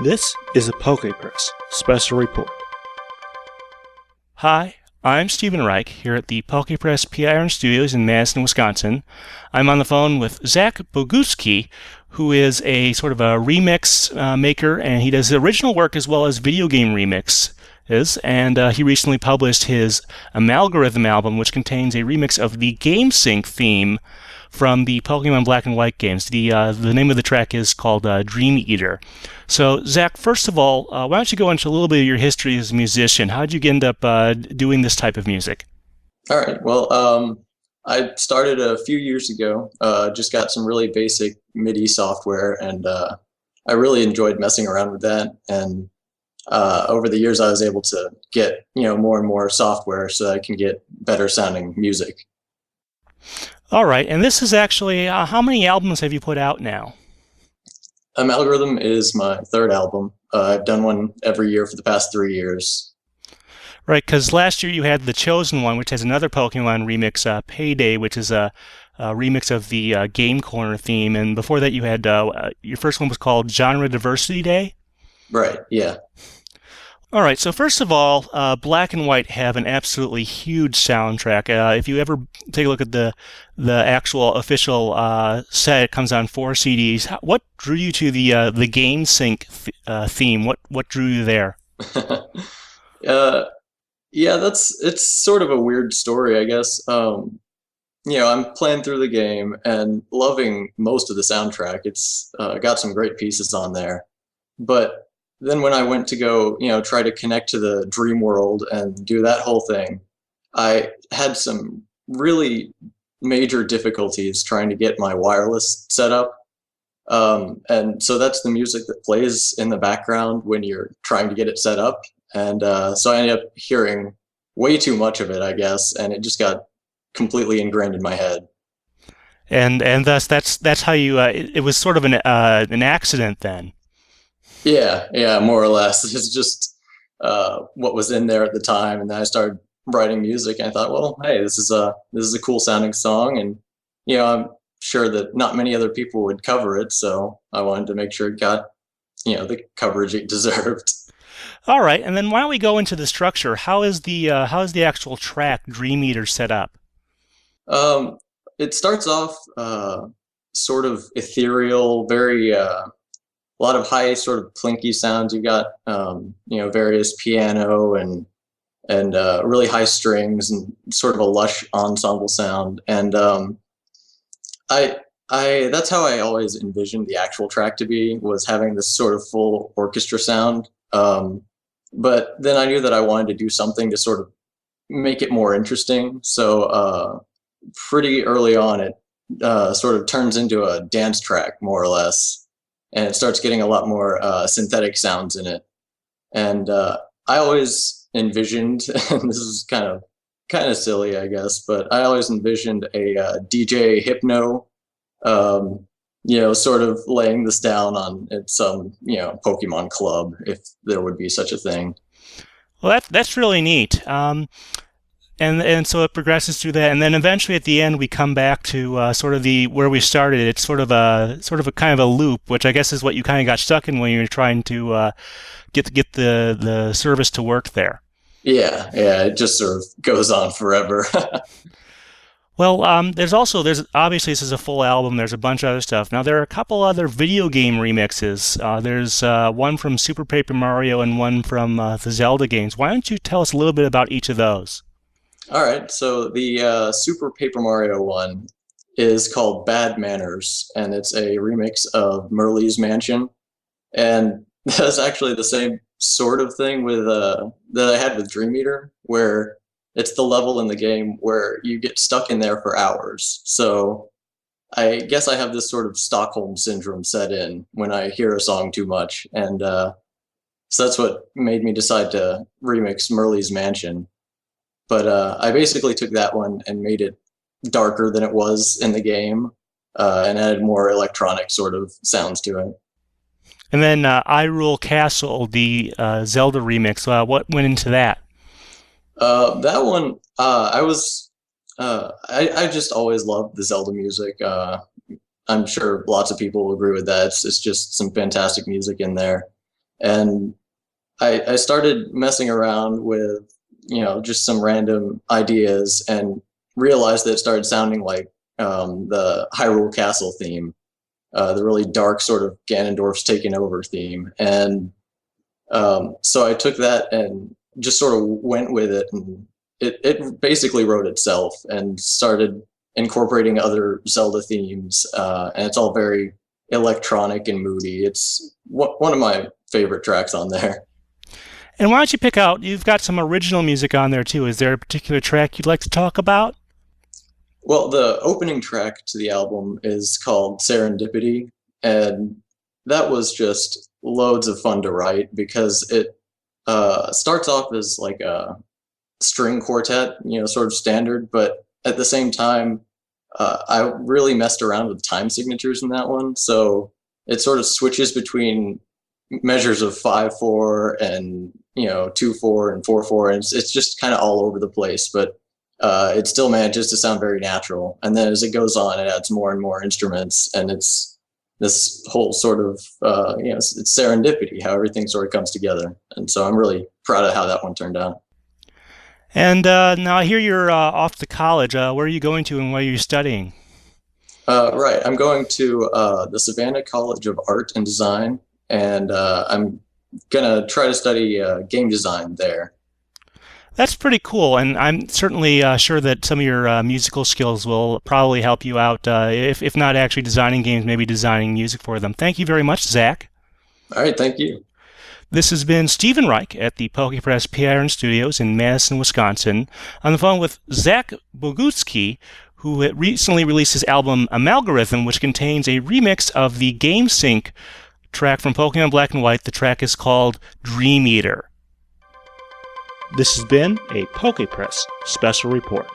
This is a PokePress special report. Hi, I'm Stephen Reich here at the PokePress PIRN Studios in Madison, Wisconsin. I'm on the phone with Zack Bogucki, who is a sort of a remix maker, and he does original work as well as video game remixes. And he recently published his Amalgorithm album, which contains a remix of the GameSync theme from the Pokemon Black and White games. The name of the track is called Dream Eater. So, Zack, first of all, why don't you go into a little bit of your history as a musician? How did you end up doing this type of music? All right. Well, I started a few years ago. Just got some really basic MIDI software, and I really enjoyed messing around with that. And over the years, I was able to get more and more software so that I can get better sounding music. All right, and this is actually how many albums have you put out now? Amalgorithm is my third album. I've done one every year for the past 3 years. Right, because last year you had The Chosen One, which has another Pokemon remix, Payday, which is a remix of the Game Corner theme, and before that you had your first one was called Genre Diversity Day. Right. Yeah. All right, so first of all, Black and White have an absolutely huge soundtrack. If you ever take a look at the actual official set, it comes on 4 CDs. What drew you to the Game Sync theme? What drew you there? Yeah, it's sort of a weird story, I guess. I'm playing through the game and loving most of the soundtrack. It's got some great pieces on there, but then when I went to go, try to connect to the dream world and do that whole thing, I had some really major difficulties trying to get my wireless set up. And so that's the music that plays in the background when you're trying to get it set up. And so I ended up hearing way too much of it, I guess, and it just got completely ingrained in my head. And thus that's how you. It was sort of an accident then. Yeah, more or less. It's just what was in there at the time, and then I started writing music, and I thought, well, hey, this is a cool sounding song, and I'm sure that not many other people would cover it, so I wanted to make sure it got the coverage it deserved. All right, and then why don't we go into the structure? How is the actual track Dream Eater set up? It starts off sort of ethereal, very a lot of high sort of plinky sounds. You got various piano and really high strings and sort of a lush ensemble sound. And I that's how I always envisioned the actual track to be, was having this sort of full orchestra sound. But then I knew that I wanted to do something to sort of make it more interesting. So pretty early on, it sort of turns into a dance track, more or less, and it starts getting a lot more synthetic sounds in it. And I always envisioned, and this is kind of silly, I guess, but I always envisioned a DJ Hypno, sort of laying this down on some Pokemon club, if there would be such a thing. Well, that's really neat. And so it progresses through that, and then eventually at the end we come back to sort of the where we started. It's sort of a kind of a loop, which I guess is what you kind of got stuck in when you were trying to get the service to work there. Yeah, it just sort of goes on forever. Well, there's obviously this is a full album. There's a bunch of other stuff. Now there are a couple other video game remixes. There's one from Super Paper Mario and one from the Zelda games. Why don't you tell us a little bit about each of those? All right, so the Super Paper Mario one is called Bad Manners, and it's a remix of Merle's Mansion. And that's actually the same sort of thing with that I had with Dream Eater, where it's the level in the game where you get stuck in there for hours. So I guess I have this sort of Stockholm syndrome set in when I hear a song too much, and so that's what made me decide to remix Merle's Mansion. But I basically took that one and made it darker than it was in the game, and added more electronic sort of sounds to it. And then I Rule Castle, the Zelda remix. What went into that? That one, I just always loved the Zelda music. I'm sure lots of people will agree with that. It's just some fantastic music in there. And I started messing around with, just some random ideas and realized that it started sounding like the Hyrule Castle theme, the really dark sort of Ganondorf's taking over theme. And so I took that and just sort of went with it, and it basically wrote itself and started incorporating other Zelda themes. And it's all very electronic and moody. It's one of my favorite tracks on there. And why don't you pick out, you've got some original music on there too. Is there a particular track you'd like to talk about? Well, the opening track to the album is called Serendipity, and that was just loads of fun to write because it starts off as like a string quartet, sort of standard, but at the same time, I really messed around with time signatures in that one. So it sort of switches between measures of 5/4 and 2/4 and 4/4, and it's just kind of all over the place, but it still manages to sound very natural. And then as it goes on, it adds more and more instruments, and it's this whole sort of it's serendipity, how everything sort of comes together. And so I'm really proud of how that one turned out. And now I hear you're off to college. Where are you going to and what are you studying? Right, I'm going to the Savannah College of Art and Design, and I'm gonna try to study game design there. That's pretty cool, and I'm certainly sure that some of your musical skills will probably help you out, if not actually designing games, maybe designing music for them. Thank you very much, Zach. All right, thank you. This has been Stephen Reich at the PokePress PIRN Studios in Madison, Wisconsin, on the phone with Zack Bogucki, who recently released his album Amalgorithm, which contains a remix of the Game Sync track from Pokemon Black and White. The track is called Dream Eater. This has been a PokePress Special Report.